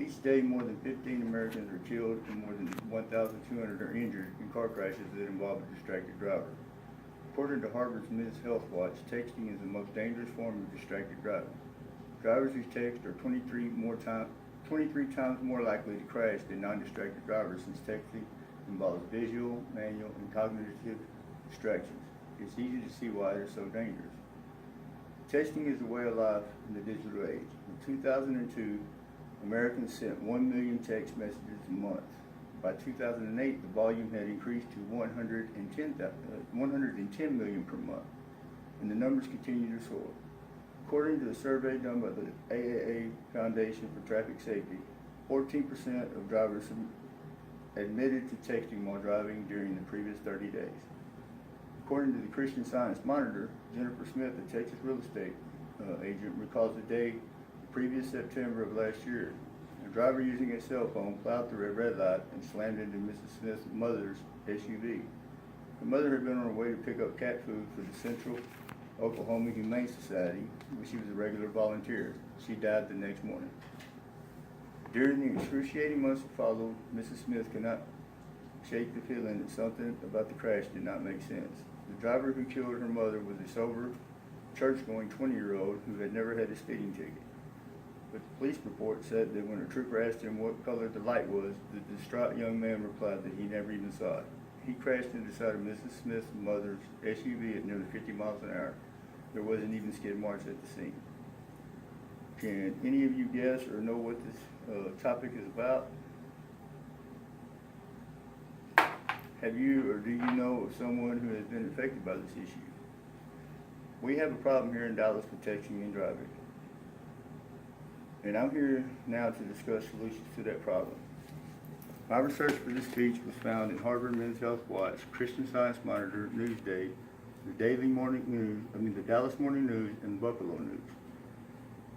Each day, more than 15 Americans are killed and more than 1,200 are injured in car crashes that involve a distracted driver. According to Harvard's Men's Health Watch, texting is the most dangerous form of distracted driving. Drivers who text are 23 times more likely to crash than non-distracted drivers, since texting involves visual, manual, and cognitive distractions. It's easy to see why they're so dangerous. Texting is the way of life in the digital age. In 2002, Americans sent 1 million text messages a month. By 2008, the volume had increased to 110 million per month, and the numbers continue to soar. According to a survey done by the AAA Foundation for Traffic Safety, 14% of drivers admitted to texting while driving during the previous 30 days. According to the Christian Science Monitor, Jennifer Smith, a Texas real estate agent, recalls the day previous September of last year. A driver using a cell phone plowed through a red light and slammed into Mrs. Smith's mother's SUV. The mother had been on her way to pick up cat food for the Central Oklahoma Humane Society, where she was a regular volunteer. She died the next morning. During the excruciating months that followed, Mrs. Smith could not shake the feeling that something about the crash did not make sense. The driver who killed her mother was a sober, church-going 20-year-old who had never had a speeding ticket. But the police report said that when a trooper asked him what color the light was, the distraught young man replied that he never even saw it. He crashed into the side of Mrs. Smith's mother's SUV at nearly 50 miles an hour. There wasn't even skid marks at the scene. Can any of you guess or know what this topic is about? Have you or do you know of someone who has been affected by this issue? We have a problem here in Dallas with texting and driving. And I'm here now to discuss solutions to that problem. My research for this speech was found in Harvard Men's Health Watch, Christian Science Monitor, Newsday, the Dallas Morning News, and Buffalo News.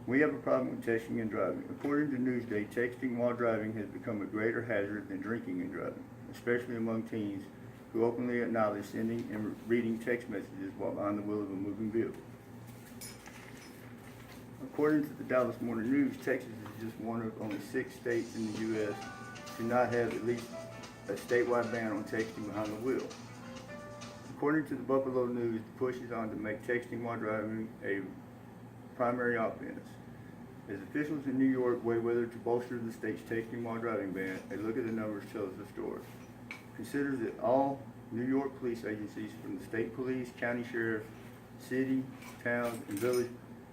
We have a problem with texting and driving. According to Newsday, texting while driving has become a greater hazard than drinking and driving, especially among teens who openly acknowledge sending and reading text messages while behind the wheel of a moving vehicle. According to the Dallas Morning News, Texas is just one of only 6 states in the U.S. to not have at least a statewide ban on texting behind the wheel. According to the Buffalo News, the push is on to make texting while driving a primary offense. As officials in New York weigh whether to bolster the state's texting while driving ban, a look at the numbers tells the story. Consider that all New York police agencies, from the state police, county sheriff, city, towns, and village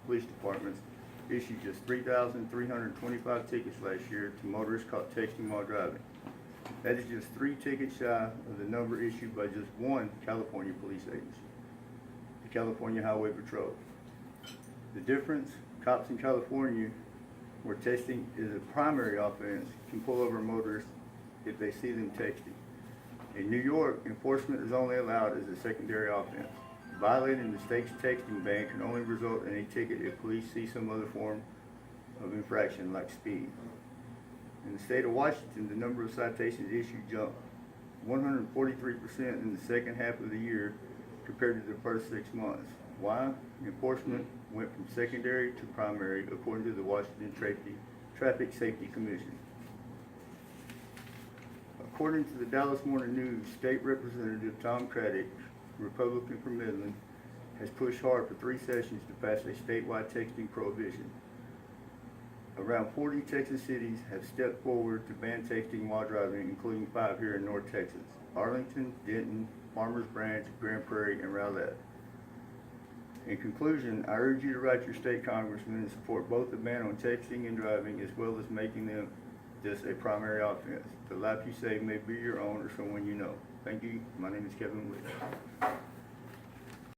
police departments, issued just 3,325 tickets last year to motorists caught texting while driving. That is just 3 tickets shy of the number issued by just one California police agency, the California Highway Patrol. The difference: cops in California, where texting is a primary offense, can pull over motorists if they see them texting. In New York, enforcement is only allowed as a secondary offense. Violating the state's texting ban can only result in a ticket if police see some other form of infraction, like speed. In the state of Washington, the number of citations issued jumped 143% in the second half of the year compared to the first 6 months. Why? Enforcement went from secondary to primary, according to the Washington Traffic Safety Commission. According to the Dallas Morning News, State Representative Tom Craddock, Republican from Midland, has pushed hard for 3 sessions to pass a statewide texting prohibition. Around 40 Texas cities have stepped forward to ban texting while driving, including 5 here in North Texas: Arlington, Denton, Farmers Branch, Grand Prairie, and Rowlett. In conclusion, I urge you to write your state congressman and support both the ban on texting and driving, as well as making this a primary offense. The life you save may be your own or someone you know. Thank you. My name is Kevin Wood.